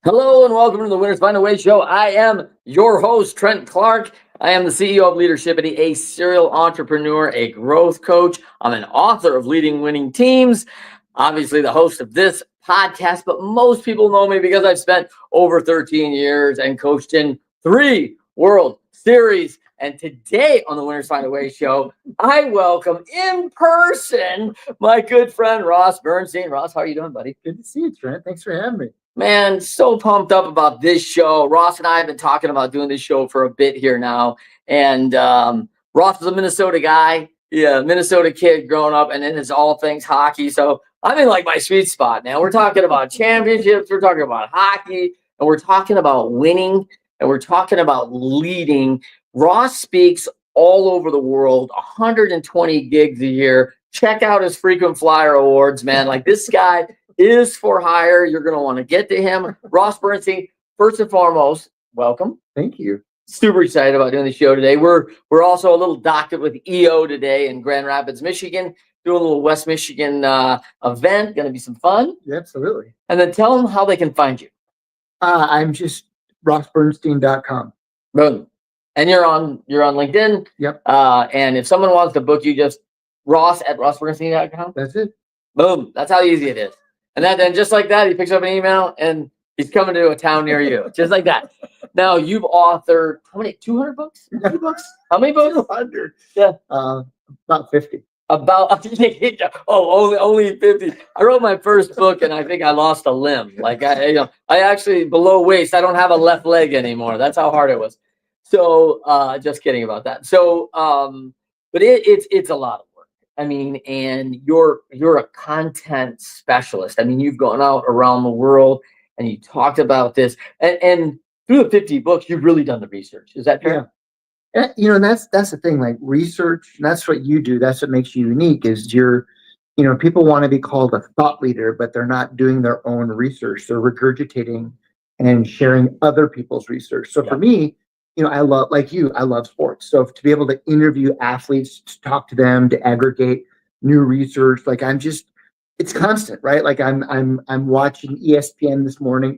Hello and welcome to the Winners Find a Way show. I am your host, Trent Clark. I am the CEO of Leadershipity, a serial entrepreneur, a growth coach. I'm an author of Leading Winning Teams, obviously the host of this podcast, but most people know me because I've spent over 13 years and coached in 3 World Series. And today on the Winners Find a Way show, I welcome in person my good friend, Ross Bernstein. Ross, how are you doing, buddy? Good to see you, Trent. Thanks for having me. Man, so pumped up about this show. Ross and I have been talking about doing this show for a bit here now. And Ross is a Minnesota guy, Minnesota kid growing up, and then it's all things hockey. So I'm in like my sweet spot, man. We're talking about championships, we're talking about hockey, and we're talking about winning, and we're talking about leading. Ross speaks all over the world, 120 gigs a year. Check out his frequent flyer awards, man. Like this guy is for hire. You're going to want to get to him. Ross Bernstein, first and foremost, welcome. Thank you. Super excited about doing the show today. We're also a little docket with EO today in Grand Rapids, Michigan, doing a little West Michigan event. Going to be some fun. Yeah, absolutely. And then tell them how they can find you. I'm just rossbernstein.com. Boom. And you're on LinkedIn. Yep. And if someone wants to book you, just ross@rossbernstein.com. That's it. Boom. That's how easy it is. And then just like that, he picks up an email and he's coming to a town near you. Just like that. Now you've authored how many? 200 books? 50 books? How many books? 200. Yeah. About 50. Only 50. I wrote my first book and I think I lost a limb. Like I actually below waist, I don't have a left leg anymore. That's how hard it was. So just kidding about that. So but it's a lot of work. I mean, and you're a content specialist. I mean, you've gone out around the world and you talked about this, and through the 50 books, you've really done the research. Is that fair? Yeah. And that's the thing. Like research, that's what you do. That's what makes you unique. Is people want to be called a thought leader, but they're not doing their own research. They're regurgitating and sharing other people's research. So for me, I love sports. So to be able to interview athletes, to talk to them, to aggregate new research, it's constant, right? Like I'm watching ESPN this morning,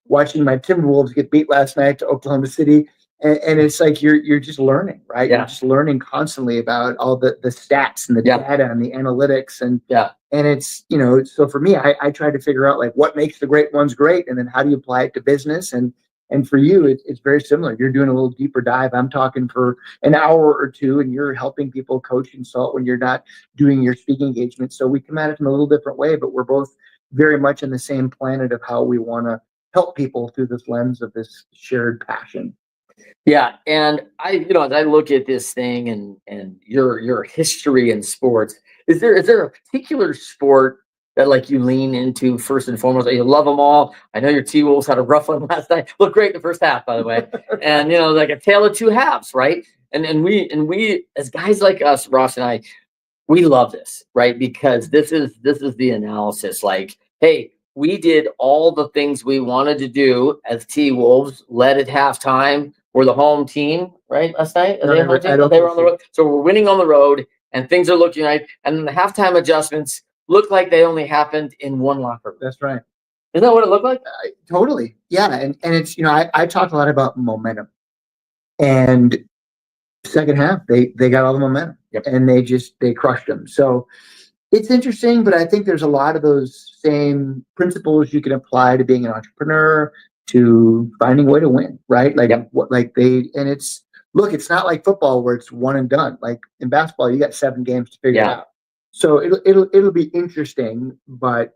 watching my Timberwolves get beat last night to Oklahoma City. And it's like you're just learning, right? Yeah. You're just learning constantly about all the stats and the data and the analytics. And it's, so for me, I try to figure out like what makes the great ones great, and then how do you apply it to business. And for you, it's very similar. You're doing a little deeper dive. I'm talking for an hour or two, and you're helping people coach, consult when you're not doing your speaking engagement. So we come at it in a little different way, but we're both very much in the same planet of how we want to help people through this lens of this shared passion. Yeah. And as I look at this thing and your history in sports, is there a particular sport that like you lean into first and foremost? You love them all. I know your T-Wolves had a rough one last night. Looked great in the first half, by the way. And like a tale of two halves, right? And we as guys like us, Ross and I, we love this, right? Because this is the analysis. Like, hey, we did all the things we wanted to do as T-Wolves, led at halftime. We're the home team, right? Last night, they were on the road. So we're winning on the road, and things are looking right. And then the halftime adjustments looked like they only happened in one locker room. That's right. Isn't that what it looked like? Totally. Yeah. And it's, I talk a lot about momentum, and second half, they got all the momentum. Yep. And they crushed them. So it's interesting, but I think there's a lot of those same principles you can apply to being an entrepreneur, to finding a way to win, right? Like it's not like football where it's one and done. Like in basketball, you got 7 games to figure it out. So it'll be interesting, but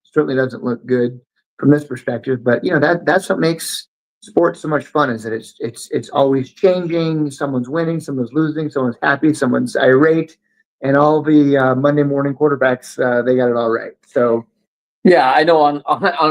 certainly doesn't look good from this perspective. But that's what makes sports so much fun, is that it's always changing. Someone's winning, someone's losing, someone's happy, someone's irate, and all the Monday morning quarterbacks, they got it all right. So. Yeah, I know on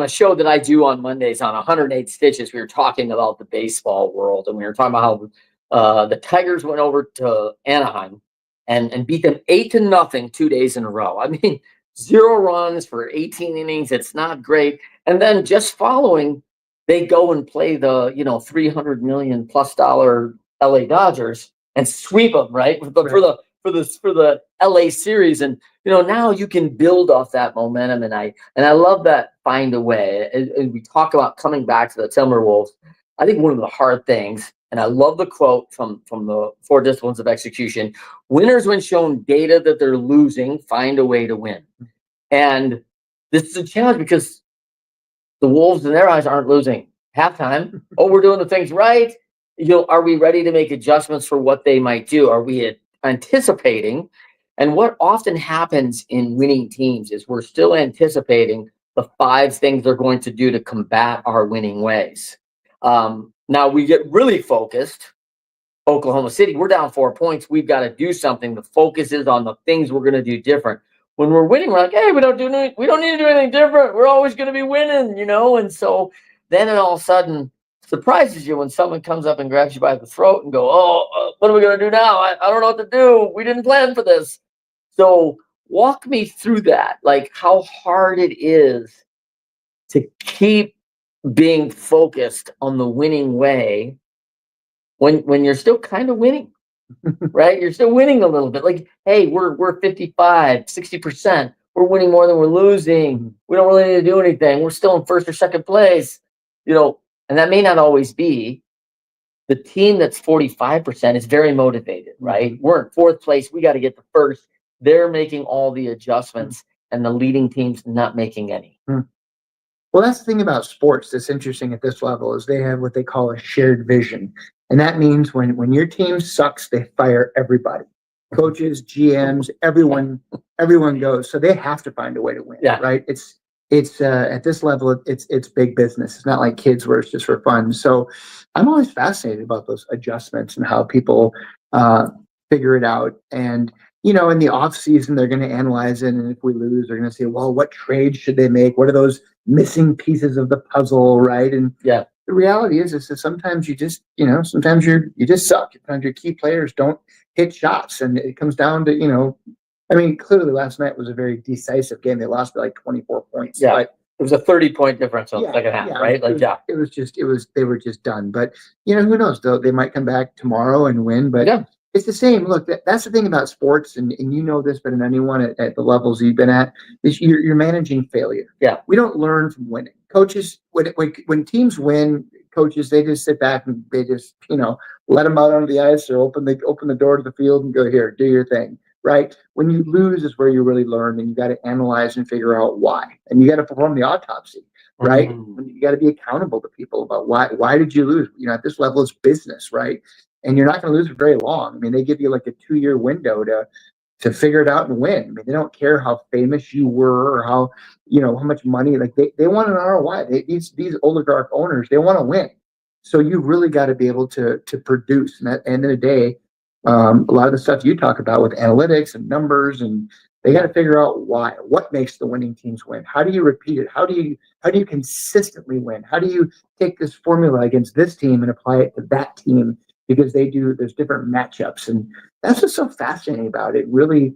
a show that I do on Mondays on 108 Stitches, we were talking about the baseball world, and we were talking about how the Tigers went over to Anaheim and beat them 8-0 2 days in a row. I mean, 0 runs for 18 innings. It's not great. And then just following, they go and play the $300 million+ LA Dodgers and sweep them, right? For the for the LA series. And now you can build off that momentum. And I love that find a way. And we talk about coming back to the Timberwolves. I think one of the hard things, and I love the quote from the 4 disciplines of execution: winners, when shown data that they're losing, find a way to win. And this is a challenge because the Wolves in their eyes aren't losing halftime. Oh, we're doing the things right. Are we ready to make adjustments for what they might do? Are we anticipating? And what often happens in winning teams is we're still anticipating the 5 things they're going to do to combat our winning ways. Now we get really focused. Oklahoma City, we're down 4 points. We've got to do something. The focus is on the things we're going to do different. When we're winning, we're like, hey, we don't need to do anything different. We're always going to be winning, And so then it all of a sudden surprises you when someone comes up and grabs you by the throat and go, what are we going to do now? I don't know what to do. We didn't plan for this. So walk me through that, like how hard it is to keep being focused on the winning way when you're still kind of winning, right? You're still winning a little bit. Like, hey, we're 55, 60%. We're winning more than we're losing. We don't really need to do anything. We're still in first or second place, and that may not always be. The team that's 45% is very motivated, right? We're in 4th place. We got to get the first. They're making all the adjustments, and the leading team's not making any. Well, that's the thing about sports that's interesting at this level is they have what they call a shared vision. And that means when your team sucks, they fire everybody. Coaches, GMs, everyone goes. So they have to find a way to win, right? It's at this level, it's big business. It's not like kids where it's just for fun. So I'm always fascinated about those adjustments and how people figure it out. And in the off season, they're going to analyze it. And if we lose, they're going to say, well, what trades should they make? What are those missing pieces of the puzzle, right? And the reality is that sometimes you just, sometimes you just suck. Sometimes your key players don't hit shots. And it comes down to, clearly last night was a very decisive game. They lost by like 24 points. Yeah. But it was a 30-point difference on the second half, right? They were just done. But, who knows? They might come back tomorrow and win. But it's the same. Look, that's the thing about sports, and you know this better than anyone at the levels you've been at, is you're managing failure. Yeah. We don't learn from winning. Coaches, when teams win, coaches, they just sit back and they just, let them out onto the ice or open the door to the field and go, here, do your thing. Right? When you lose is where you really learn, and you got to analyze and figure out why. And you got to perform the autopsy, right? You got to be accountable to people about why did you lose? At this level, it's business, right? And you're not going to lose for very long. They give you like a 2-year window to figure it out and win. They don't care how famous you were or how much money. Like they want an ROI. These oligarch owners, they want to win. So you really got to be able to produce. And at the end of the day, a lot of the stuff you talk about with analytics and numbers, and they got to figure out what makes the winning teams win. How do you repeat it? How do you consistently win? How do you take this formula against this team and apply it to that team? Because there's different matchups, and that's what's so fascinating about it. Really,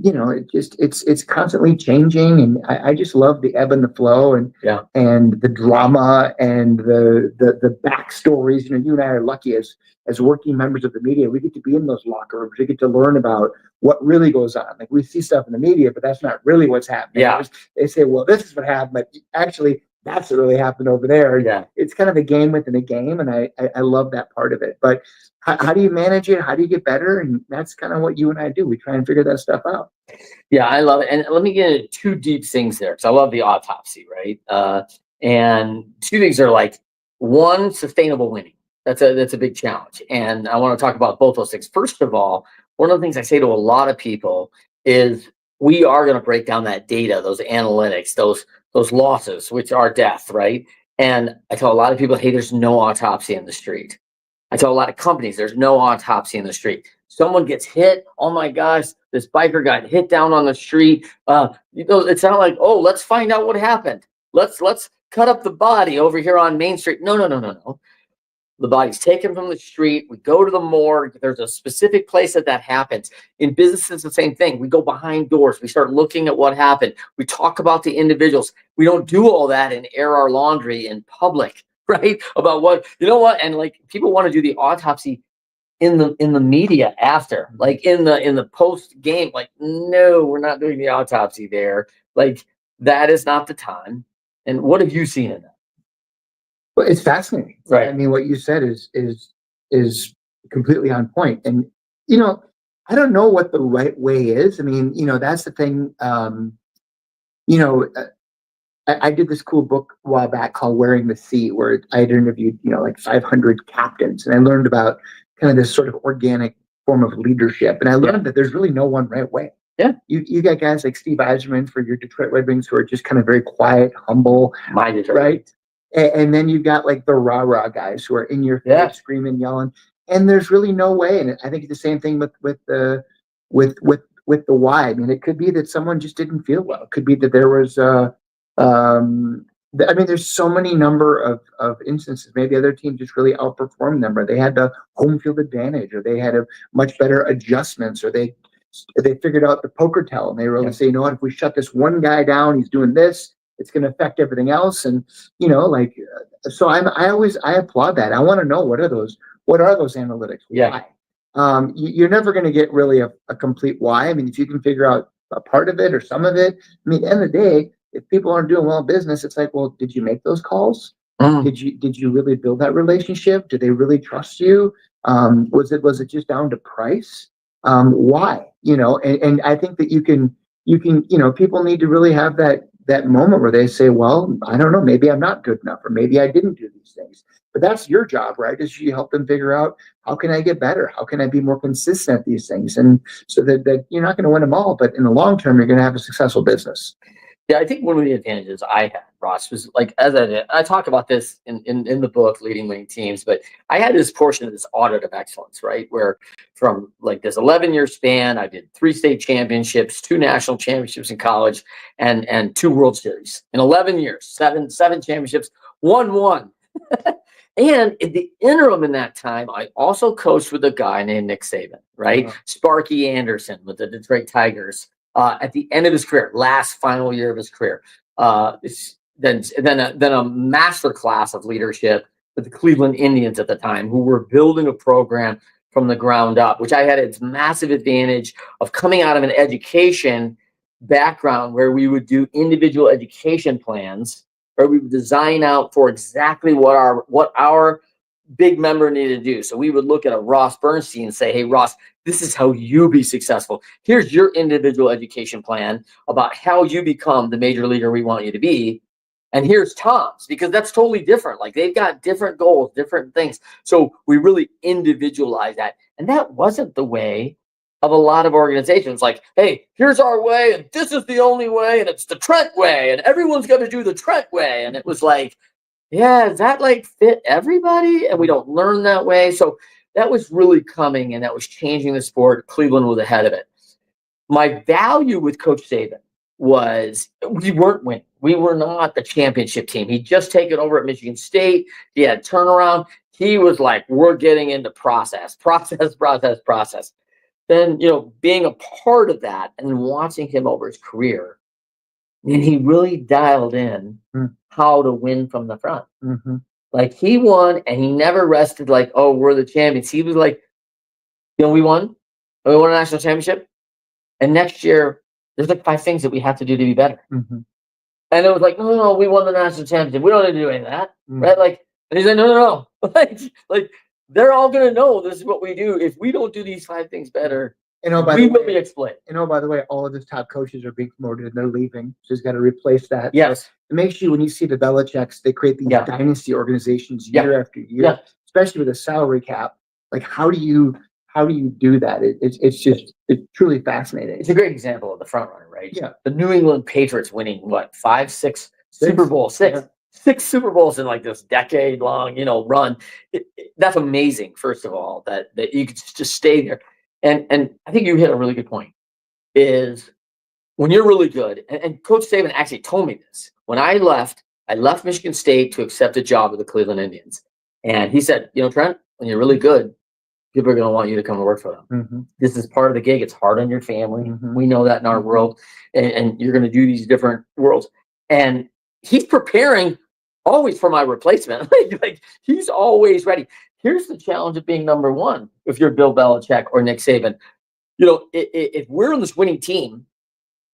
it's constantly changing, and I just love the ebb and the flow, and the drama and the backstories. You and I are lucky as working members of the media. We get to be in those locker rooms. We get to learn about what really goes on. Like we see stuff in the media, but that's not really what's happening. Yeah. They say, well, this is what happened, but actually that's what really happened over there. Yeah. It's kind of a game within a game, and I love that part of it. But how do you manage it? How do you get better? And that's kind of what you and I do. We try and figure that stuff out. Yeah, I love it. And let me get into 2 deep things there, because I love the autopsy, right? And 2 things are like, 1, sustainable winning. That's a big challenge. And I want to talk about both those things. First of all, one of the things I say to a lot of people is we are going to break down that data, those analytics, those losses, which are death, right? And I tell a lot of people, hey, there's no autopsy in the street. I tell a lot of companies, there's no autopsy in the street. Someone gets hit, oh my gosh, this biker got hit down on the street. It's not like, oh, let's find out what happened. Let's cut up the body over here on Main Street. No. The body's taken from the street. We go to the morgue. There's a specific place that happens. In business, it's the same thing. We go behind doors. We start looking at what happened. We talk about the individuals. We don't do all that and air our laundry in public, right? About what, and like people want to do the autopsy in the media after, like in the post game, like, no, we're not doing the autopsy there. Like, that is not the time. And what have you seen in that? Well, it's fascinating. Right. I mean, what you said is completely on point. And you know, I don't know what the right way is. I mean, that's the thing. You know, I did this cool book a while back called Wearing the Sea, where I had interviewed, like 500 captains, and I learned about kind of this sort of organic form of leadership. And I learned that there's really no one right way. Yeah. You got guys like Steve Yzerman for your Detroit Red Wings who are just kind of very quiet, humble, Minded, right? And then you've got like the rah-rah guys who are in your face, screaming, yelling. And there's really no way. And I think it's the same thing with the why. I mean, it could be that someone just didn't feel well. It could be that there was I mean, there's so many number of instances. Maybe other teams just really outperformed them, or they had the home field advantage, or they had a much better adjustments, or they figured out the poker tell, and they were able to say, you know what, if we shut this one guy down, he's doing this, it's going to affect everything else. And so I applaud that. I want to know what are those analytics? Why? You're never going to get really a complete why. I mean, if you can figure out a part of it or some of it, I mean, at the end of the day, if people aren't doing well in business, it's like, well, did you make those calls? Did you really build that relationship? Do they really trust you? Was it just down to price? Why? And I think that you can, people need to really have that moment where they say, well, I don't know, maybe I'm not good enough, or maybe I didn't do these things. But that's your job, right? Is you help them figure out, how can I get better? How can I be more consistent at these things? And so that you're not going to win them all, but in the long term, you're going to have a successful business. Yeah, I think one of the advantages I had, Ross, was like, as I talk about this in the book, Leading Winning Teams, but I had this portion of this audit of excellence, right? Where from like this 11-year span, I did 3 state championships, 2 national championships in college, and 2 World Series. In 11 years, seven championships, won. And in the interim in that time, I also coached with a guy named Nick Saban, right? Sparky Anderson with the Detroit Tigers. At the end of his career, final year of his career, then a master class of leadership with the Cleveland Indians at the time, who were building a program from the ground up, which I had its massive advantage of coming out of an education background where we would do individual education plans, where we would design out for exactly what our big member needed to do. So we would look at a Ross Bernstein and say, hey, Ross, this is how you be successful. Here's your individual education plan about how you become the major leaguer we want you to be. And here's Tom's, because that's totally different. Like, they've got different goals, different things. So we really individualize that. And that wasn't the way of a lot of organizations. Like, hey, here's our way, and this is the only way, and it's the Trent way, and everyone's got to do the Trent way. And it was like, yeah, does that like fit everybody? And we don't learn that way. So that was really coming, and that was changing the sport. Cleveland was ahead of it. My value with Coach Saban was we weren't winning. We were not the championship team. He'd just taken over at Michigan State. He had turnaround. He was like, we're getting into process. Then, being a part of that and watching him over his career, and he really dialed in how to win from the front. Like, he won, and he never rested like, oh, we're the champions. He was like, we won. We won a national championship. And next year, there's like 5 things that we have to do to be better. And it was like, no, we won the national championship. We don't need to do any of that, right? Like, and he's like, no. like they're all going to know this is what we do. If we don't do these 5 things better, we will be exploited. By the way, all of his top coaches are being promoted and they're leaving. So he's got to replace that. Yes. So it makes you, when you see the Belichicks, they create these dynasty organizations year after year, especially with a salary cap. Like, how do you do that? It's truly fascinating. It's a great example of the front runner, right? Yeah. The New England Patriots winning what, 5, 6 Super Bowls, 6 Super Bowls in like this decade-long, run. That's amazing. First of all, that you could just stay there. And I think you hit a really good point. Is when you're really good, and Coach Saban actually told me this. When I left Michigan State to accept a job with the Cleveland Indians, and he said, Trent, when you're really good, people are going to want you to come and work for them. This is part of the gig. It's hard on your family. We know that in our world, and you're going to do these different worlds. And he's preparing always for my replacement. like he's always ready. here's the challenge of being number one. If you're Bill Belichick or Nick Saban, if we're on this winning team,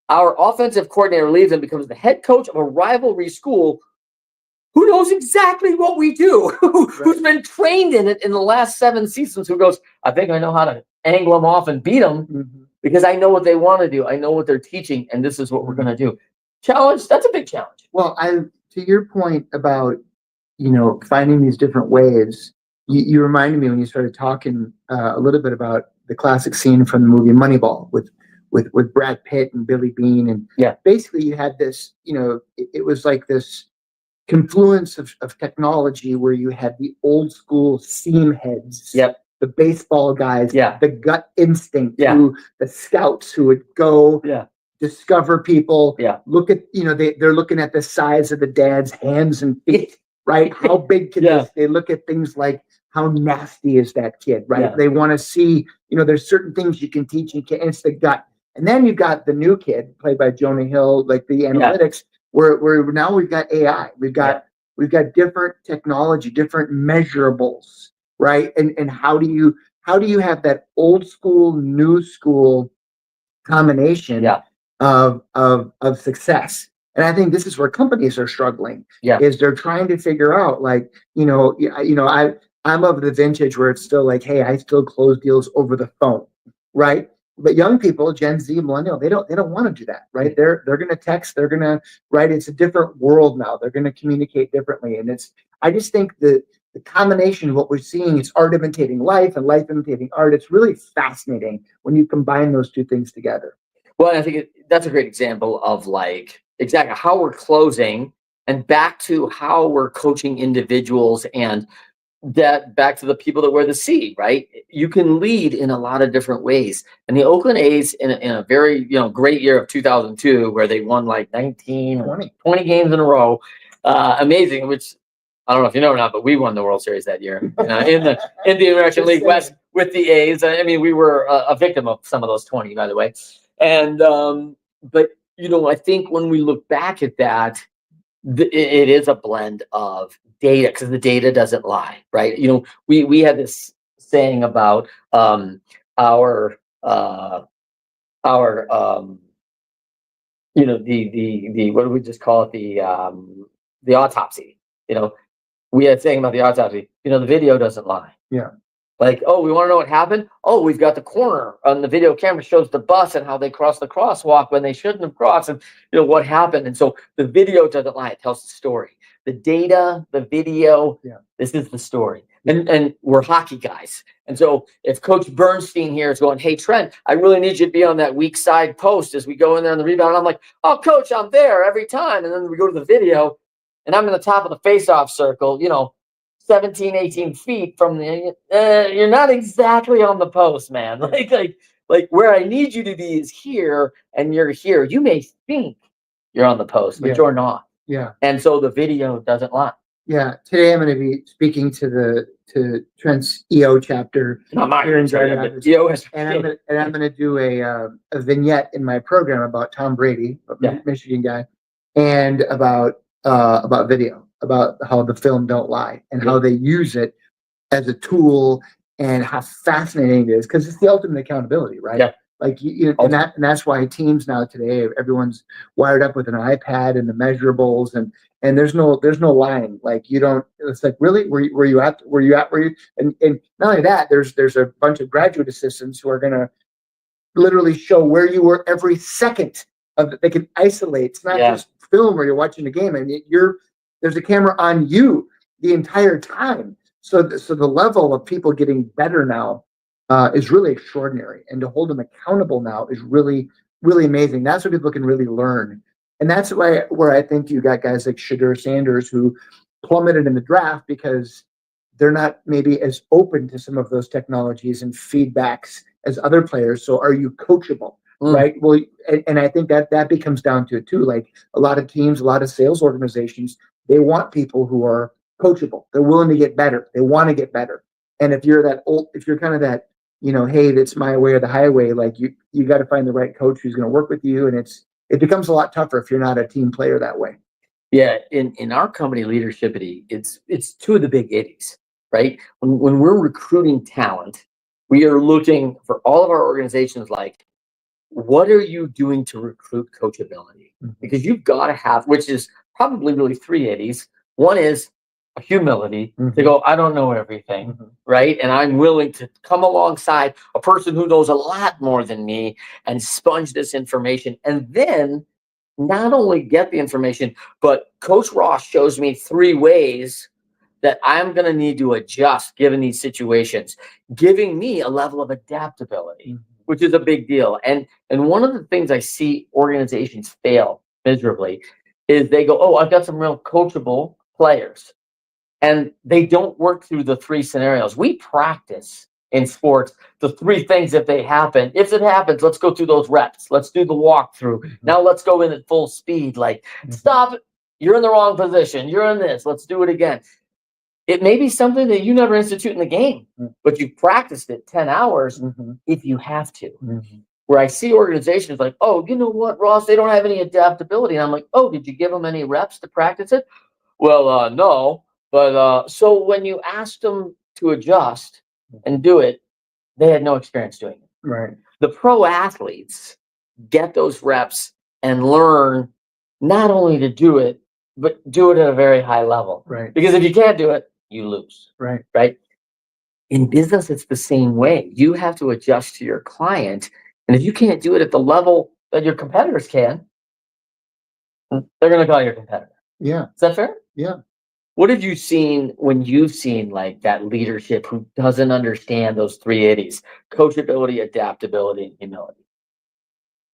our offensive coordinator leaves and becomes the head coach of a rivalry school who knows exactly what we do, who's been trained in it in the last 7 seasons, who goes, I think I know how to angle them off and beat them because I know what they want to do. I know what they're teaching, and this is what we're going to do. Challenge, that's a big challenge. Well, to your point about, finding these different ways, you reminded me when you started talking a little bit about the classic scene from the movie Moneyball with Brad Pitt and Billy Bean. And basically you had this, it was like this confluence of technology where you had the old school seam heads, the baseball guys, the gut instinct, the scouts who would go discover people, look at, they're looking at the size of the dad's hands and feet, right? How big can this? They look at things like, how nasty is that kid, right? They want to see, there's certain things you can teach, and it's the gut. And then you've got the new kid played by Jonah Hill, like the analytics, where now we've got AI, we've got different technology, different measurables, right? And how do you have that old school, new school combination of success? And I think this is where companies are struggling. Is they're trying to figure out, like, I'm of the vintage where it's still like, hey, I still close deals over the phone, right? But young people, Gen Z, millennial, they don't want to do that, right? They're going to text, they're going to write. It's a different world now. They're going to communicate differently, and I just think the combination of what we're seeing is art imitating life and life imitating art. It's really fascinating when you combine those two things together. Well, I think that's a great example of like exactly how we're closing, and back to how we're coaching individuals, and that back to the people that wear the C, right? You can lead in a lot of different ways. And the Oakland A's in a very, great year of 2002, where they won like 20 games in a row. Amazing, which I don't know if you know or not, but we won the World Series that year in the American League West with the A's. I mean, we were a victim of some of those 20, by the way. And, but, I think when we look back at that, it is a blend of data, because the data doesn't lie, right? We had this saying about our the what do we just call it, the autopsy. We had saying about the autopsy. The video doesn't lie. Like, oh, we want to know what happened? Oh, we've got the corner on the video camera shows the bus and how they crossed the crosswalk when they shouldn't have crossed, and what happened. And so the video doesn't lie; it tells the story. The data, the video, this is the story. And we're hockey guys. And so if Coach Bernstein here is going, hey, Trent, I really need you to be on that weak side post as we go in there on the rebound. And I'm like, oh, Coach, I'm there every time. And then we go to the video, and I'm in the top of the face-off circle, 17, 18 feet from the, you're not exactly on the post, man. Like where I need you to be is here, and you're here. You may think you're on the post, but you're not. And so the video doesn't lie. Today I'm going to be speaking to Trent's EO chapter. Not mine. Here in EO and I'm going to do a vignette in my program about Tom Brady, Michigan guy, and about video, about how the film don't lie, and how they use it as a tool, and how fascinating it is, because it's the ultimate accountability, right? Like and that's why teams now today, everyone's wired up with an iPad and the measurables, and there's no lying. Like, you don't. It's like, really, were you at? And not only that, there's a bunch of graduate assistants who are gonna literally show where you were every second of it. They can isolate. It's not just film where you're watching the game, and there's a camera on you the entire time. So the level of people getting better now is really extraordinary, and to hold them accountable now is really, really amazing. That's what people can really learn, and that's where I think you got guys like Shadur Sanders who plummeted in the draft, because they're not maybe as open to some of those technologies and feedbacks as other players. So are you coachable? Right. Well, and I think that becomes down to it too. Like, a lot of teams, a lot of sales organizations, they want people who are coachable. They're willing to get better. They want to get better. And if you're kind of that, hey, that's my way or the highway, like you got to find the right coach who's going to work with you. And it becomes a lot tougher if you're not a team player that way. Yeah. In our company, Leadershipity, it's two of the big 80s. right? When we're recruiting talent, we are looking for all of our organizations like, what are you doing to recruit coachability? Because you've got to have, which is probably really three Eddie's. One is a humility to go, I don't know everything, right? And I'm willing to come alongside a person who knows a lot more than me and sponge this information. And then not only get the information, but Coach Ross shows me three ways that I'm going to need to adjust given these situations, giving me a level of adaptability, which is a big deal. And one of the things I see organizations fail miserably is they go, oh, I've got some real coachable players. And they don't work through the three scenarios. We practice in sports the three things if they happen. If it happens, let's go through those reps. Let's do the walkthrough. Now let's go in at full speed. Like, stop it. You're in the wrong position. You're in this. Let's do it again. It may be something that you never institute in the game, but you've practiced it 10 hours if you have to. Where I see organizations like, oh, you know what, Ross, they don't have any adaptability. And I'm like, oh, did you give them any reps to practice it? Well, no. But so when you asked them to adjust and do it, they had no experience doing it. Right. The pro athletes get those reps and learn not only to do it, but do it at a very high level. Right. Because if you can't do it, you lose. Right. Right. In business, it's the same way. You have to adjust to your client. And if you can't do it at the level that your competitors can, they're going to call you your competitor. Yeah. Is that fair? Yeah. What have you seen when you've seen like that leadership who doesn't understand those three Eddie's: coachability, adaptability, and humility?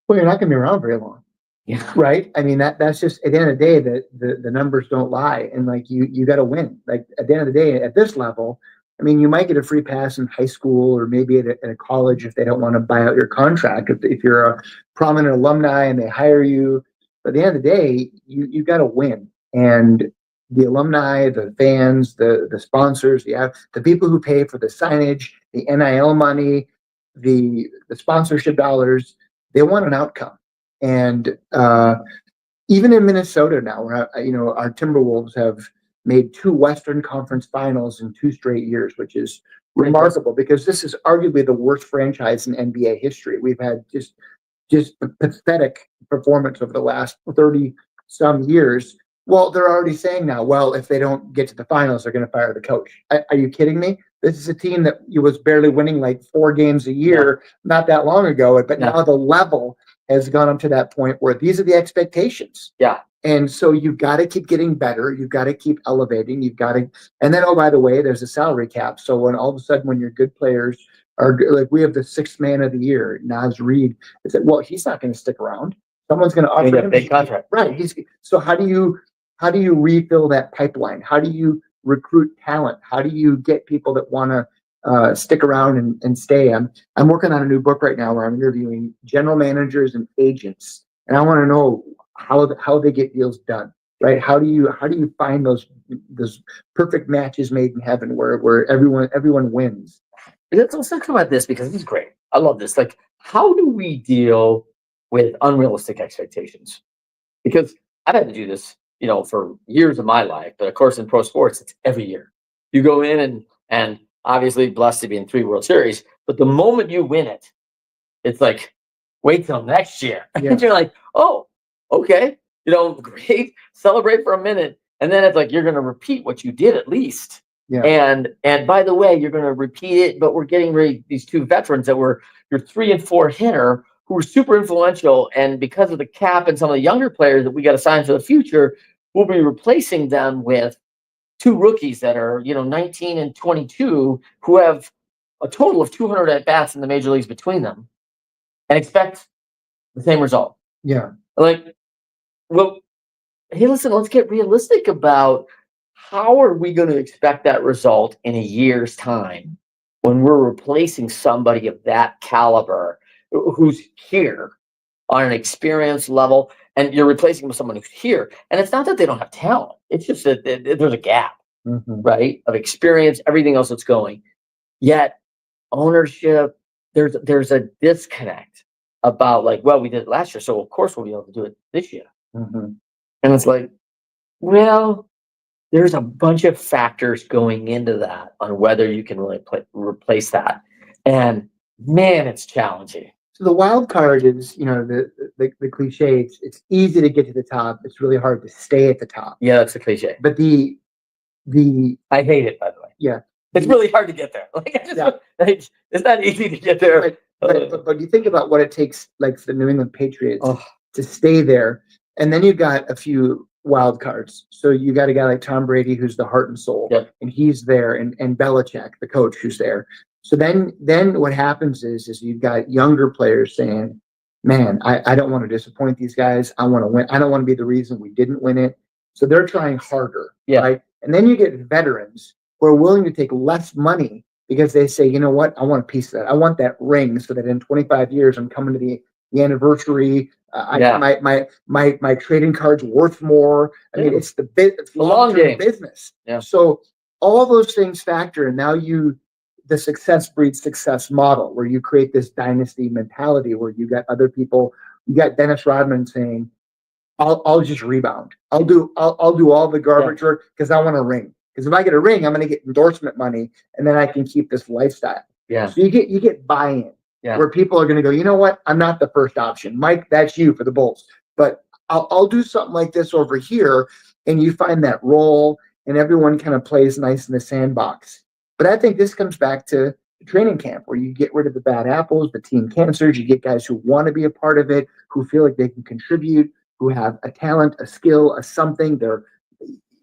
Well, you're not going to be around very long. Yeah. Right. I mean, that's just at the end of the day, the numbers don't lie. And like you got to win. Like at the end of the day, at this level, I mean, you might get a free pass in high school or maybe at a college if they don't want to buy out your contract. If you're a prominent alumni and they hire you, but at the end of the day, you got to win. And the alumni, the fans, the sponsors, the people who pay for the signage, the NIL money, the sponsorship dollars, they want an outcome. And even in Minnesota now, where our Timberwolves have made 2 Western Conference Finals in 2 straight years, which is remarkable because this is arguably the worst franchise in NBA history. We've had just a pathetic performance over the last 30 some years. Well, they're already saying now, well, if they don't get to the finals, they're going to fire the coach. Are you kidding me? This is a team that was barely winning like 4 games a year not that long ago, but now the level has gone up to that point where these are the expectations. Yeah. And so you've got to keep getting better. You've got to keep elevating. And then, oh, by the way, there's a salary cap. So when all of a sudden, when your good players are like, we have the 6th man of the year, Naz Reid, it's like, well, he's not going to stick around. Someone's going to offer him a big contract. Right. So how do you refill that pipeline? How do you recruit talent? How do you get people that want to stick around and stay? I'm working on a new book right now where I'm interviewing general managers and agents, and I want to know how they get deals done. Right? How do you find those perfect matches made in heaven where everyone wins? Let's talk about this because this is great. I love this. Like, how do we deal with unrealistic expectations? Because I've had to do this, for years of my life, but of course in pro sports, it's every year. You go in and obviously blessed to be in 3 World Series, but the moment you win it, it's like, wait till next year. Yeah. And you're like, oh, okay, great, celebrate for a minute. And then it's like, you're going to repeat what you did at least. Yeah. And by the way, you're going to repeat it, but we're getting rid of these 2 veterans that were your 3 and 4 hitter who were super influential. And because of the cap and some of the younger players that we got to sign for the future, we'll be replacing them with 2 rookies that are, 19 and 22 who have a total of 200 at-bats in the major leagues between them and expect the same result. Yeah. Like, well, hey, listen, let's get realistic about how are we going to expect that result in a year's time when we're replacing somebody of that caliber who's here on an experience level, and you're replacing with someone who's here. And it's not that they don't have talent. It's just that there's a gap, right, of experience, everything else that's going. Yet ownership, there's a disconnect about like, well, we did it last year, so of course we'll be able to do it this year. And it's like, well, there's a bunch of factors going into that on whether you can really replace that. And man, it's challenging. So the wild card is, the cliche. It's easy to get to the top. It's really hard to stay at the top. Yeah, that's the cliche. But the I hate it, by the way. yeah, it's really hard to get there. It's not easy to get there. But you think about what it takes, like for the New England Patriots Oh, to stay there, and then you've got a few wild cards. So you got a guy like Tom Brady, who's the heart and soul, Yep. and he's there, and Belichick, the coach, who's there. So then what happens is you've got younger players saying, "Man, I don't want to disappoint these guys. I want to win. I don't want to be the reason we didn't win it." So they're trying harder, Yeah. right? And then you get veterans who are willing to take less money because they say, you know what, I want a piece of that. I want that ring so that in 25 years I'm coming to the anniversary. My trading card's worth more. I mean, it's it's long-term business. Yeah. So all those things factor, and now the success breeds success model, where you create this dynasty mentality where you got other people. You got Dennis Rodman saying, I'll just rebound. I'll do all the garbage work because I want a ring. Because if I get a ring, I'm going to get endorsement money, and then I can keep this lifestyle. Yeah. So you get buy-in, where people are going to go, you know what? I'm not the first option, Mike. That's you for the Bulls, but I'll do something like this over here, and you find that role, and everyone kind of plays nice in the sandbox. But I think this comes back to the training camp, where you get rid of the bad apples, the team cancers. You get guys who want to be a part of it, who feel like they can contribute, who have a talent, a skill, a something. They're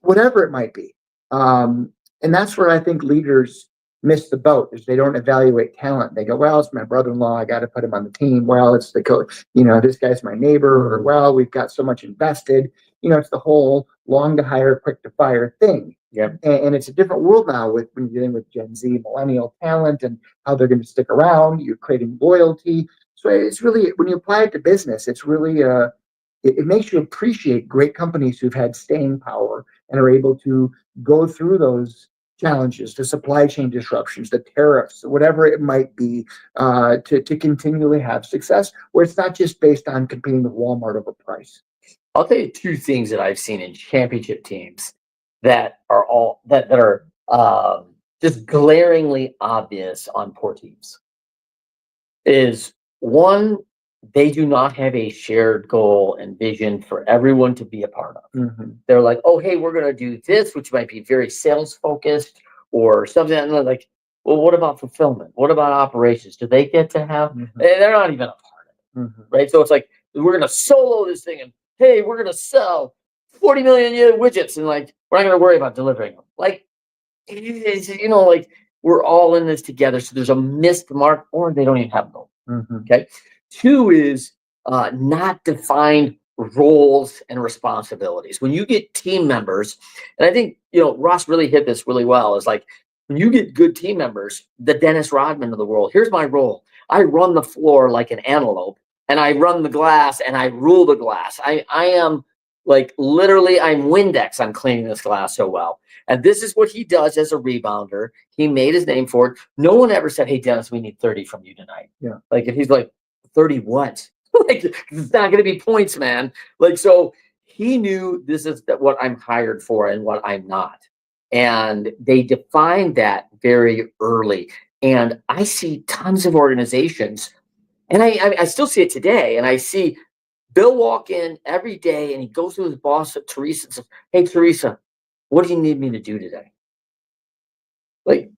whatever it might be. And that's where I think leaders miss the boat, is they don't evaluate talent. They go, well, it's my brother-in-law, I got to put him on the team. Well, it's the coach, this guy's my neighbor, or well, we've got so much invested. It's the whole long to hire, quick to fire thing. Yeah. And it's a different world now when you're dealing with Gen Z, millennial talent, and how they're going to stick around. You're creating loyalty. So it's really, when you apply it to business, it's really it makes you appreciate great companies who've had staying power and are able to go through those challenges, the supply chain disruptions, the tariffs, whatever it might be, to continually have success, where it's not just based on competing with Walmart over price. I'll tell you two things that I've seen in championship teams that are just glaringly obvious on poor teams. Is one, they do not have a shared goal and vision for everyone to be a part of. Mm-hmm. They're like, oh, hey, we're going to do this, which might be very sales focused or something. And they're like, well, what about fulfillment? What about operations? Do they get to have? Mm-hmm. They're not even a part of it, right? So it's like, we're going to solo this thing, and hey, we're going to sell 40 million widgets, and like, we're not going to worry about delivering them. Like, like, we're all in this together. So there's a missed mark, or they don't even have them. Mm-hmm. Okay. Two is not defined roles and responsibilities. When you get team members, and I think, Ross really hit this really well, is like, when you get good team members, the Dennis Rodman of the world, here's my role. I run the floor like an antelope, and I run the glass, and I rule the glass. I am like, literally, I'm Windex. I'm cleaning this glass so well. And this is what he does as a rebounder. He made his name for it. No one ever said, hey, Dennis, we need 30 from you tonight. Yeah. Like, if he's like, 30 what? Like, it's not going to be points, man. Like, so he knew this is what I'm hired for and what I'm not. And they defined that very early. And I see tons of organizations, and I still see it today. And I see Bill walk in every day, and he goes to his boss, Teresa, and says, hey, Teresa, what do you need me to do today? Like,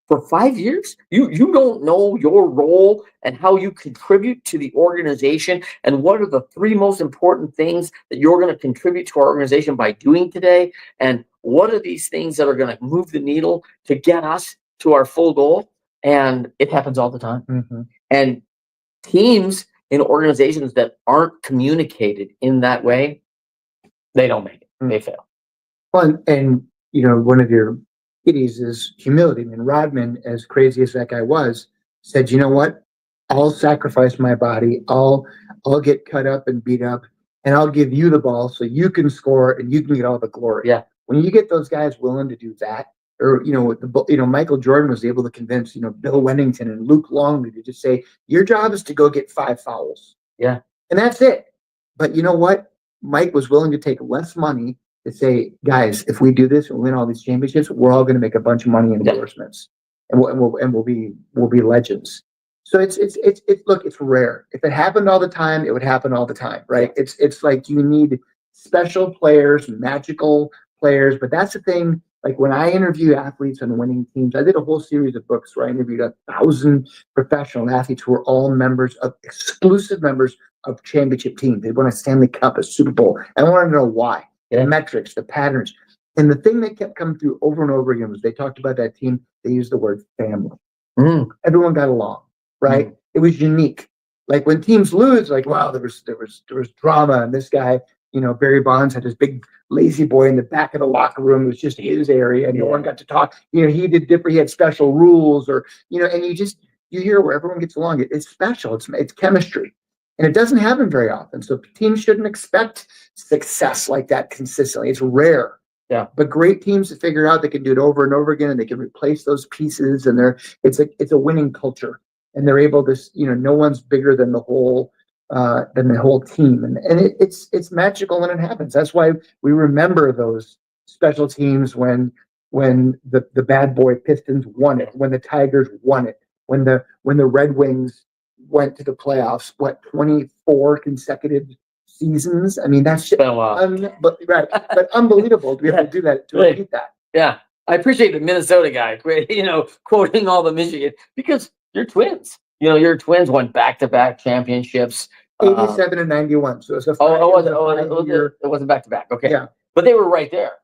for 5 years, you don't know your role and how you contribute to the organization, and what are the three most important things that you're going to contribute to our organization by doing today, and what are these things that are going to move the needle to get us to our full goal. And it happens all the time. Mm-hmm. And teams in organizations that aren't communicated in that way, they don't make it. They fail. Well, and one of your kitties is humility. And Rodman, as crazy as that guy was, said, you know what? I'll sacrifice my body. I'll get cut up and beat up, and I'll give you the ball so you can score and you can get all the glory. Yeah. When you get those guys willing to do that, or Michael Jordan was able to convince Bill Wennington and Luke Longley to just say, your job is to go get 5 fouls. Yeah. And that's it. But you know what? Mike was willing to take less money to say, guys, if we do this and win all these championships, we're all going to make a bunch of money in endorsements, and we'll be legends. So it's look, it's rare. If it happened all the time, it would happen all the time, right? Yeah. It's like you need special players, magical players. But that's the thing. Like when I interview athletes on winning teams, I did a whole series of books where I interviewed 1,000 professional athletes who were all exclusive members of championship teams. They won a Stanley Cup, a Super Bowl. I wanted to know why, the metrics, the patterns. And the thing that kept coming through over and over again was they talked about that team. They used the word family. Everyone got along, right? It was unique. Like when teams lose, like, wow, there was drama, and this guy, Barry Bonds had this big lazy boy in the back of the locker room. It was just his area, and no one got to talk. He did different. He had special rules, or and you hear where everyone gets along. It's special. It's chemistry, and it doesn't happen very often. So teams shouldn't expect success like that consistently. It's rare. Yeah. But great teams that figure out they can do it over and over again, and they can replace those pieces, and it's a winning culture, and they're able to. No one's bigger than the whole. Than the whole team, and it's magical when it happens. That's why we remember those special teams when the bad boy Pistons won it, when the Tigers won it, when the Red Wings went to the playoffs. 24 consecutive seasons. I mean, that's been a while. But unbelievable to be able to do that, to repeat that. Yeah, I appreciate the Minnesota guy, quoting all the Michigan, because you're twins. Your twins won back-to-back championships. 87 and 91. So it's it wasn't back-to-back. Okay. Yeah. But they were right there,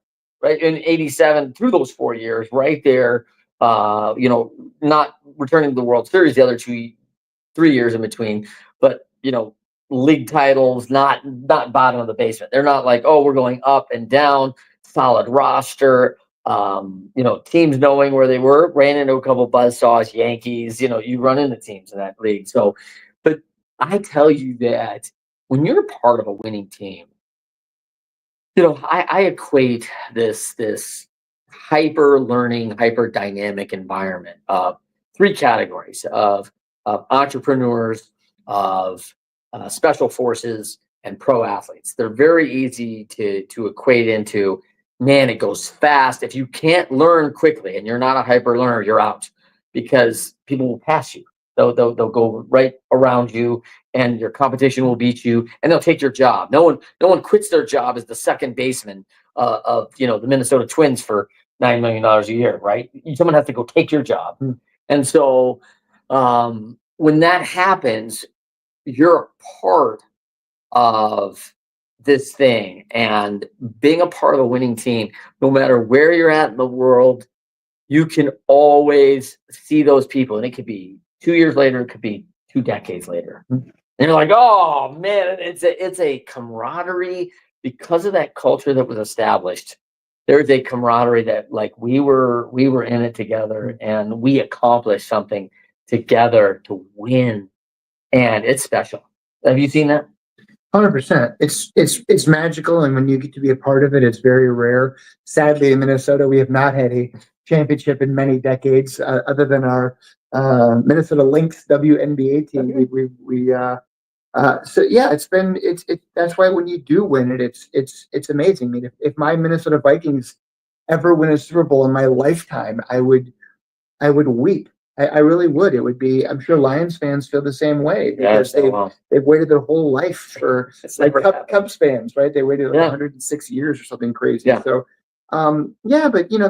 right? In 87, through those 4 years, right there, not returning to the World Series the other 3 years in between, but, league titles, not bottom of the basement. They're not like, oh, we're going up and down, solid roster. Teams knowing where they were, ran into a couple buzzsaws, Yankees, you run into teams in that league. So, but I tell you that when you're part of a winning team, I equate this hyper learning, hyper dynamic environment of 3 categories of entrepreneurs, of special forces, and pro athletes. They're very easy to equate into. Man, it goes fast. If you can't learn quickly and you're not a hyper learner, you're out, because people will pass you. They'll go right around you, and your competition will beat you, and they'll take your job. No one quits their job as the second baseman of the Minnesota Twins for $9 million a year, right? Someone has to go take your job. And so when that happens, you're a part of this thing, and being a part of a winning team, no matter where you're at in the world, you can always see those people, and it could be 2 years later, it could be 2 decades later, and you're like, oh man, it's a camaraderie because of that culture that was established. There's a camaraderie that, like, we were in it together, and we accomplished something together to win, and it's special. Have you seen that? 100%. It's magical, and when you get to be a part of it, it's very rare. Sadly, in Minnesota, we have not had a championship in many decades, other than our Minnesota Lynx WNBA team. So yeah, it's that's why when you do win it, it's amazing. I mean, if my Minnesota Vikings ever win a Super Bowl in my lifetime, I would weep. I really would. It would be. I'm sure Lions fans feel the same way, because they've waited their whole life for, like Cubs fans, right? They waited 106 years or something crazy. Yeah. So, but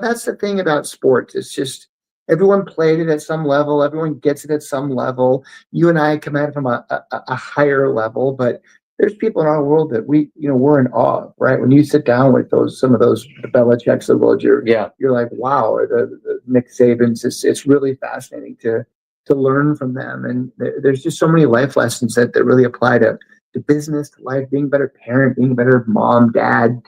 that's the thing about sports. It's just everyone played it at some level. Everyone gets it at some level. You and I come at it from a higher level, but there's people in our world that we're in awe, right? When you sit down with some of those the Belichick's of the world, you're like, wow, or the Nick Sabans. It's really fascinating to learn from them, and there's just so many life lessons that really apply to business, to life, being a better parent, being a better mom, dad,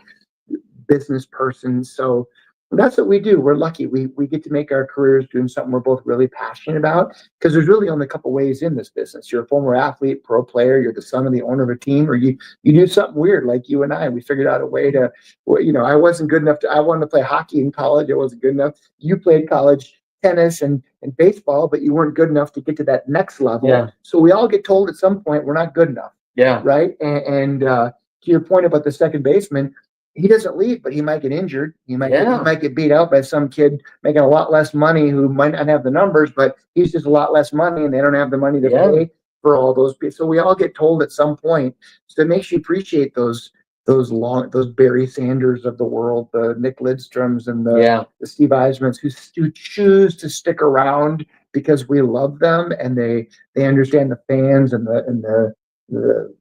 business person. So that's what we do. We're lucky. We get to make our careers doing something we're both really passionate about, because there's really only a couple ways in this business. You're a former athlete, pro player, you're the son of the owner of a team, or you do something weird like you and I. We figured out a way to, I wasn't good enough I wanted to play hockey in college. I wasn't good enough. You played college tennis and baseball, but you weren't good enough to get to that next level. Yeah. So we all get told at some point we're not good enough. Yeah. Right. And to your point about the second baseman, he doesn't leave, but he might get injured. He Yeah. might get beat out by some kid making a lot less money who might not have the numbers, but he's just a lot less money, and they don't have the money to pay for all those people. So we all get told at some point. So it makes you appreciate those Barry Sanders of the world, the Nick Lidstroms and the Steve Eismans who choose to stick around because we love them and they understand the fans and the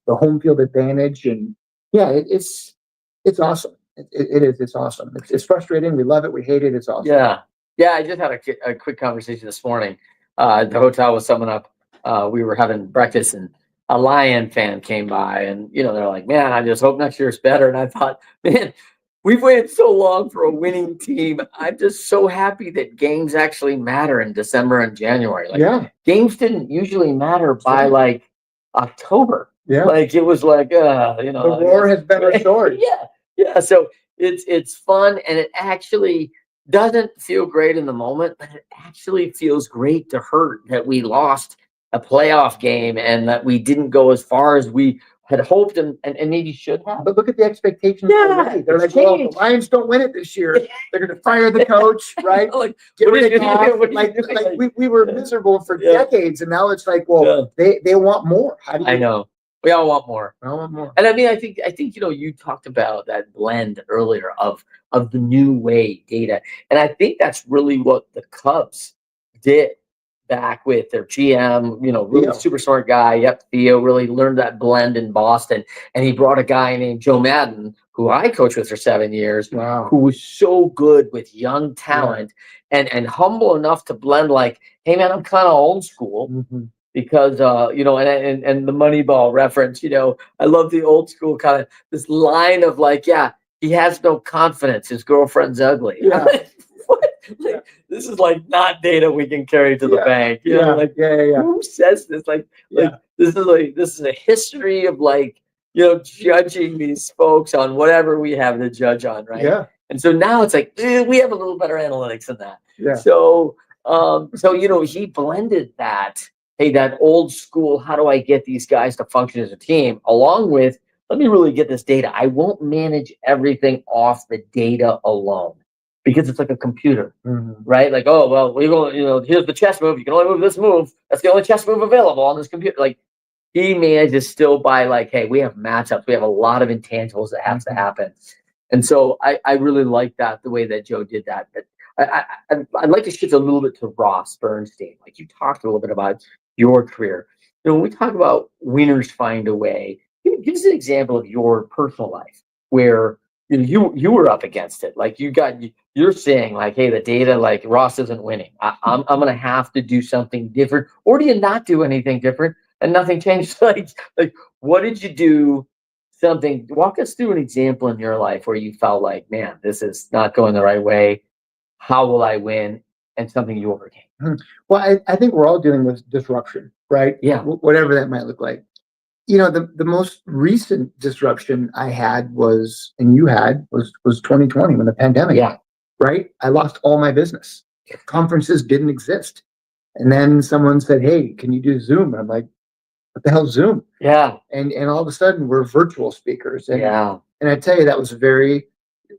home field advantage. And yeah, it's awesome. It is. It's awesome. It's frustrating. We love it. We hate it. It's awesome. Yeah. Yeah. I just had a quick conversation this morning at the hotel with someone up. We were having breakfast and a Lion fan came by and, they're like, man, I just hope next year's better. And I thought, man, we've waited so long for a winning team. I'm just so happy that games actually matter in December and January. Games didn't usually matter by like October. Yeah. Like it was like, the war has been restored. Yeah. Yeah. So it's fun and it actually doesn't feel great in the moment, but it actually feels great to hurt that we lost a playoff game and that we didn't go as far as we had hoped and maybe should have. But look at the expectations already. They're like, well, if the Lions don't win it this year, they're going to fire the coach, right? Get rid of Goff. We were miserable for decades, and now it's like, well, they want more. How do you? I know. We all want more. I want more. And I mean, I think you talked about that blend earlier of the new way data, and I think that's really what the Cubs did back with their GM, really super smart guy. Theo really learned that blend in Boston. And he brought a guy named Joe Madden, who I coached with for 7 years, who was so good with young talent and humble enough to blend like, hey, man, I'm kind of old school. Mm-hmm. Because, and the Moneyball reference, I love the old school kind of this line of like, he has no confidence. His girlfriend's ugly. Yeah. What? This is like not data we can carry to the bank. Who says this? This is a history of judging these folks on whatever we have to judge on, right? Yeah. And so now it's like we have a little better analytics than that. Yeah. So he blended that. Hey, that old school. How do I get these guys to function as a team? Along with, let me really get this data. I won't manage everything off the data alone. Because it's like a computer, right? Like, oh, well, we're going, here's the chess move. You can only move this move. That's the only chess move available on this computer. Like, he manages still by like, hey, we have matchups. We have a lot of intangibles that have to happen. And so I really like that, the way that Joe did that. But I'd like to shift a little bit to Ross Bernstein. Like you talked a little bit about your career. When we talk about winners find a way, give us an example of your personal life where you were up against it. Like you're saying like, hey, the data, like Ross isn't winning. I'm going to have to do something different. Or do you not do anything different and nothing changed? like what did you do? Walk us through an example in your life where you felt like, man, this is not going the right way. How will I win? And something you overcame. Well, I think we're all dealing with disruption, right? Yeah. Whatever that might look like. The most recent disruption I had was 2020 when the pandemic. Yeah. Right. I lost all my business. Conferences didn't exist. And then someone said, hey, can you do Zoom? And I'm like, what the hell's Zoom? Yeah. And all of a sudden we're virtual speakers. And, yeah. And I tell you, that was very,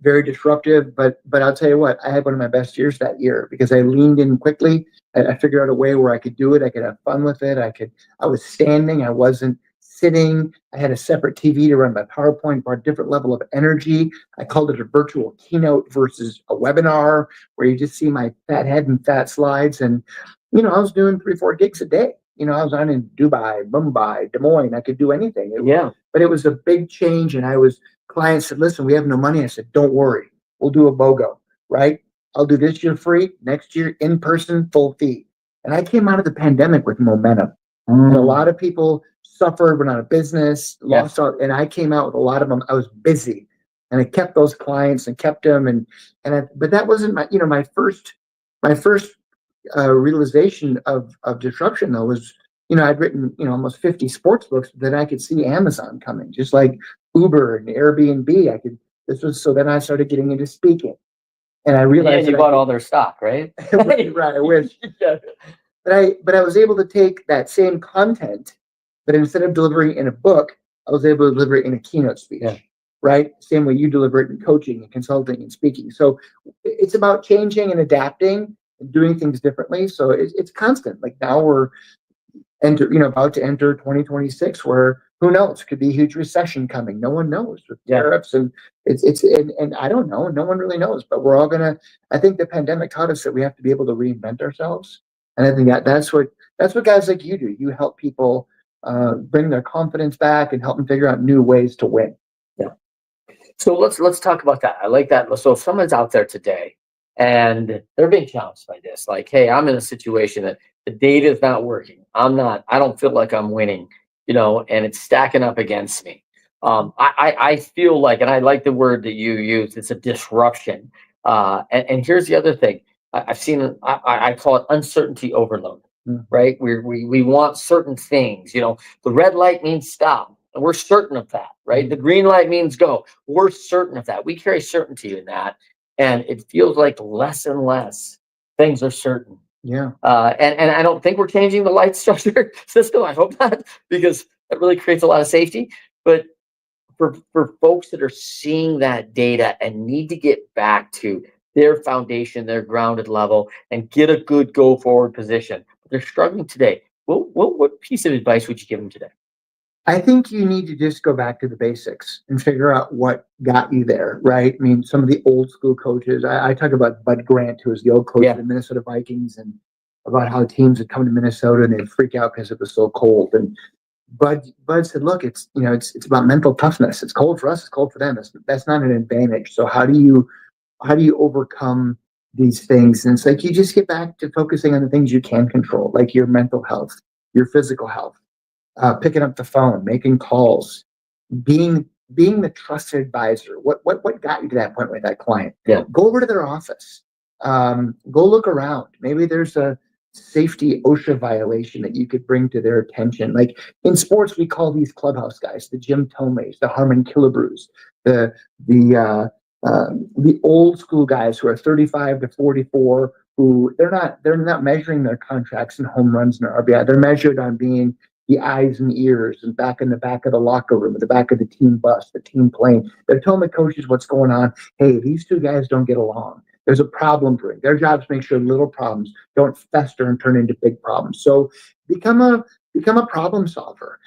very disruptive. But I'll tell you what, I had one of my best years that year because I leaned in quickly. I figured out a way where I could do it. I could have fun with it. I was standing. I wasn't sitting. I had a separate TV to run my PowerPoint for a different level of energy. I called it a virtual keynote versus a webinar where you just see my fat head and fat slides. And, I was doing 3-4 gigs a day. I was on in Dubai, Mumbai, Des Moines. I could do anything. But it was a big change. And clients said, listen, we have no money. I said, don't worry. We'll do a BOGO, right? I'll do this year free, next year in person, full fee. And I came out of the pandemic with momentum. And a lot of people suffered, went out of business, lost out, and I came out with a lot of them. I was busy, and I kept those clients and kept them, but that wasn't my first realization of disruption though was I'd written almost 50 sports books that I could see Amazon coming, just like Uber and Airbnb. So then I started getting into speaking, and I realized you bought all their stock, right? Right, I wish. Yeah. But I was able to take that same content, but instead of delivering in a book, I was able to deliver it in a keynote speech. Yeah. right? Same way you deliver it in coaching and consulting and speaking. So it's about changing and adapting and doing things differently. So it's constant. Like now we're about to enter 2026, where who knows, could be a huge recession coming. No one knows with tariffs, and and I don't know. No one really knows, but we're all gonna. I think the pandemic taught us that we have to be able to reinvent ourselves, and I think that's what guys like you do. You help people bring their confidence back and help them figure out new ways to win. Yeah. So let's talk about that. I like that. So if someone's out there today and they're being challenged by this, like, hey, I'm in a situation that the data is not working. I don't feel like I'm winning, and it's stacking up against me. I feel like, and I like the word that you use, it's a disruption. And here's the other thing. I've seen, I call it uncertainty overload, right? We want certain things, the red light means stop. And we're certain of that, right? The green light means go. We're certain of that. We carry certainty in that. And it feels like less and less things are certain. Yeah. And I don't think we're changing the light structure system. I hope not, because that really creates a lot of safety. But for folks that are seeing that data and need to get back to their foundation, their grounded level, and get a good go forward position, but they're struggling today. What piece of advice would you give them today? I think you need to just go back to the basics and figure out what got you there, right? I mean, some of the old school coaches, I talk about Bud Grant, who was the old coach of the Minnesota Vikings, and about how teams would come to Minnesota and they'd freak out because it was so cold. And Bud said, look, it's about mental toughness. It's cold for us, it's cold for them. That's not an advantage. So how do you overcome these things? And it's like you just get back to focusing on the things you can control, like your mental health, your physical health. Picking up the phone, making calls, being the trusted advisor. What got you to that point with that client? Yeah. Go over to their office. Go look around. Maybe there's a safety OSHA violation that you could bring to their attention. Like in sports, we call these clubhouse guys the Jim Tomes, the Harmon Killebrews, the old school guys who are 35 to 44, who they're not measuring their contracts and home runs and RBI. They're measured on being the eyes and ears and back in the back of the locker room, at the back of the team bus, the team plane. They're telling the coaches what's going on. Hey, these two guys don't get along. There's a problem brewing. Their job is to make sure little problems don't fester and turn into big problems. So become a problem solver.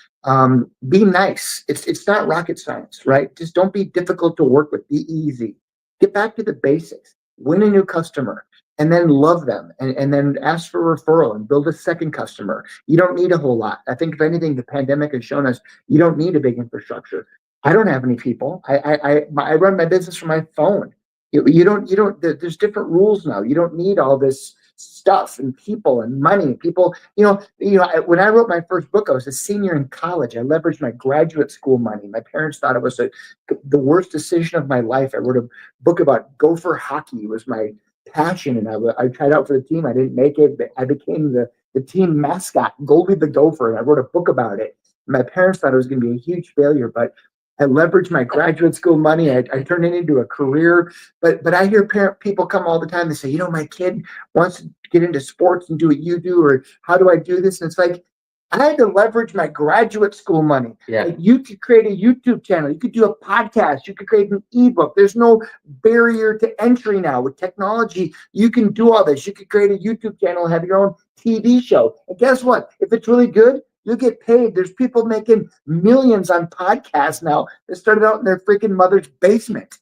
Be nice. It's not rocket science, right? Just don't be difficult to work with. Be easy. Get back to the basics. Win a new customer. And then love them, and then ask for referral and build a second customer. You don't need a whole lot. I think if anything, the pandemic has shown us you don't need a big infrastructure. I don't have any people. I run my business from my phone. You don't. There's different rules now. You don't need all this stuff and people and money. People. When I wrote my first book, I was a senior in college. I leveraged my graduate school money. My parents thought it was the worst decision of my life. I wrote a book about Gopher hockey. It was my passion, and I tried out for the team. I didn't make it, but I became the team mascot, Goldie the Gopher, and I wrote a book about it. My parents thought it was going to be a huge failure, but I leveraged my graduate school money. I turned it into a career. But I hear people come all the time. They say, my kid wants to get into sports and do what you do, or how do I do this? And it's like, I had to leverage my graduate school money. Yeah. Like, you could create a YouTube channel. You could do a podcast. You could create an ebook. There's no barrier to entry now. With technology, you can do all this. You could create a YouTube channel and have your own TV show. And guess what? If it's really good, you'll get paid. There's people making millions on podcasts now that started out in their freaking mother's basement.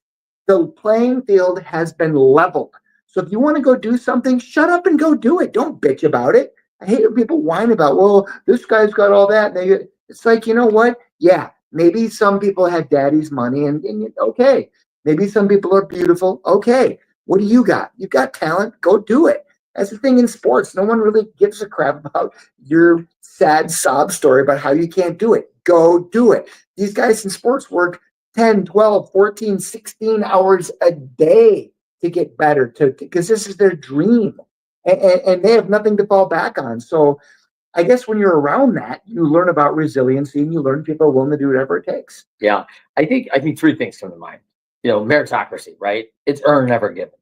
The playing field has been leveled. So if you want to go do something, shut up and go do it. Don't bitch about it. I hate when people whine about, well, this guy's got all that. It's like, you know what? Yeah, maybe some people have daddy's money, and okay. Maybe some people are beautiful. Okay. What do you got? You got talent. Go do it. That's the thing in sports. No one really gives a crap about your sad sob story about how you can't do it. Go do it. These guys in sports work 10, 12, 14, 16 hours a day to get better, because this is their dream. And they have nothing to fall back on. So I guess when you're around that, you learn about resiliency, and you learn people are willing to do whatever it takes. Yeah. I think three things come to mind. Meritocracy, right? It's earned, never given.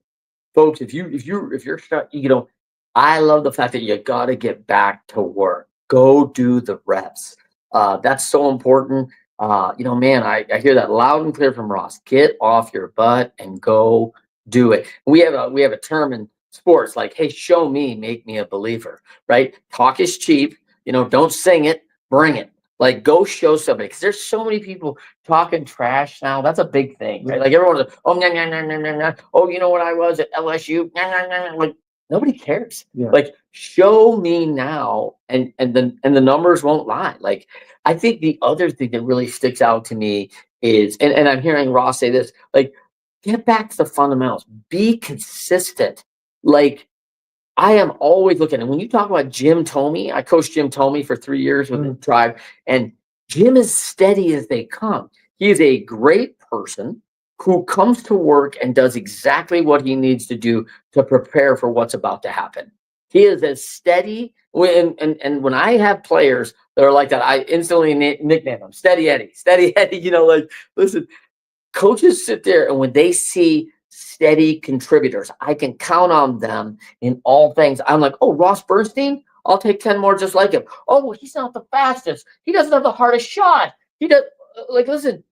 Folks, if you're stuck, I love the fact that you got to get back to work. Go do the reps. That's so important. Man, I hear that loud and clear from Ross. Get off your butt and go do it. We have a term in sports like, hey, show me, make me a believer, right? Talk is cheap. Don't sing it, bring it. Like, go show somebody, because there's so many people talking trash now. That's a big thing, right? Like, everyone's like, oh, nah, nah, nah, nah, nah, nah. Oh, you know what I was at LSU? Nah, nah, nah, nah. Like, nobody cares. Yeah. Like, show me now, and the numbers won't lie. Like, I think the other thing that really sticks out to me is, and I'm hearing Ross say this, like, get back to the fundamentals, be consistent. Like, I am always looking, and when you talk about Jim Tomey, I coached Jim Tomey for 3 years with the tribe, and Jim is steady as they come. He is a great person who comes to work and does exactly what he needs to do to prepare for what's about to happen. He is as steady. And when I have players that are like that, I instantly nickname them Steady Eddie. Steady Eddie, like, listen, coaches sit there, and when they see steady contributors, I can count on them in all things. I'm like, oh, Ross Bernstein, I'll take 10 more just like him. Oh, well, he's not the fastest. He doesn't have the hardest shot. He does, like, listen,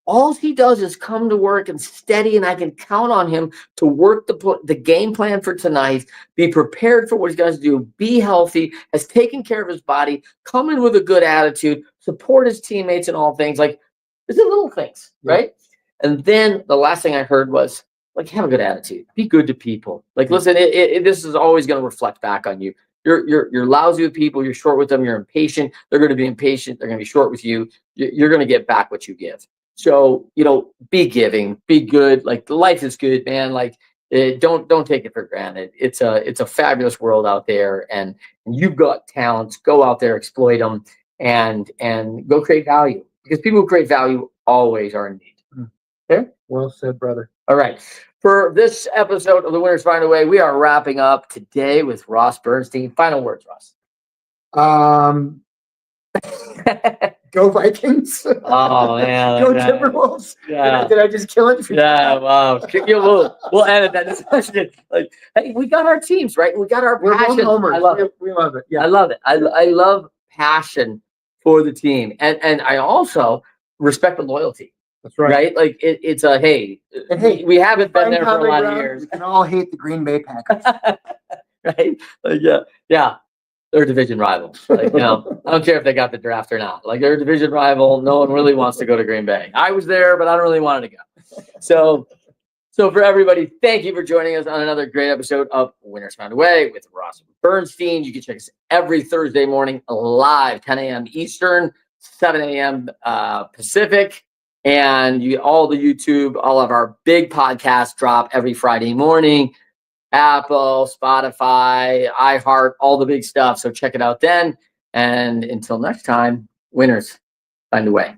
all he does is come to work and steady, and I can count on him to work the game plan for tonight, be prepared for what he's going to do, be healthy, has taken care of his body, come in with a good attitude, support his teammates in all things. Like, it's the little things, right? And then the last thing I heard was, like, have a good attitude, be good to people. Like, listen, this is always going to reflect back on you. You're lousy with people. You're short with them. You're impatient. They're going to be impatient. They're going to be short with you. You're going to get back what you give. So, be giving, be good. Like, life is good, man. Like, don't take it for granted. It's a fabulous world out there, and you've got talents. Go out there, exploit them, and go create value, because people who create value always are in need. Okay. Well said, brother. All right. For this episode of The Winners Find a Way, we are wrapping up today with Ross Bernstein. Final words, Ross. Go Vikings. Oh, man. Go Timberwolves. Yeah. Did I just kill it? Yeah, wow. We'll edit that discussion. Like, hey, we got our teams, right? We got our passion. I love it. We love it. Yeah. I love it. I love passion for the team. And I also respect the loyalty. That's right. Right? Like, it's a, hey, we haven't been there for a lot of years. We can all hate the Green Bay Packers. Right? Like, yeah. They're a division rival. Like, I don't care if they got the draft or not. Like, they're a division rival. No one really wants to go to Green Bay. I was there, but I don't really want to go. So for everybody, thank you for joining us on another great episode of Winners Found a Way with Ross Bernstein. You can check us every Thursday morning live, 10 a.m. Eastern, 7 a.m. Pacific. And all the YouTube, all of our big podcasts drop every Friday morning. Apple, Spotify, iHeart, all the big stuff. So check it out then. And until next time, winners find a way.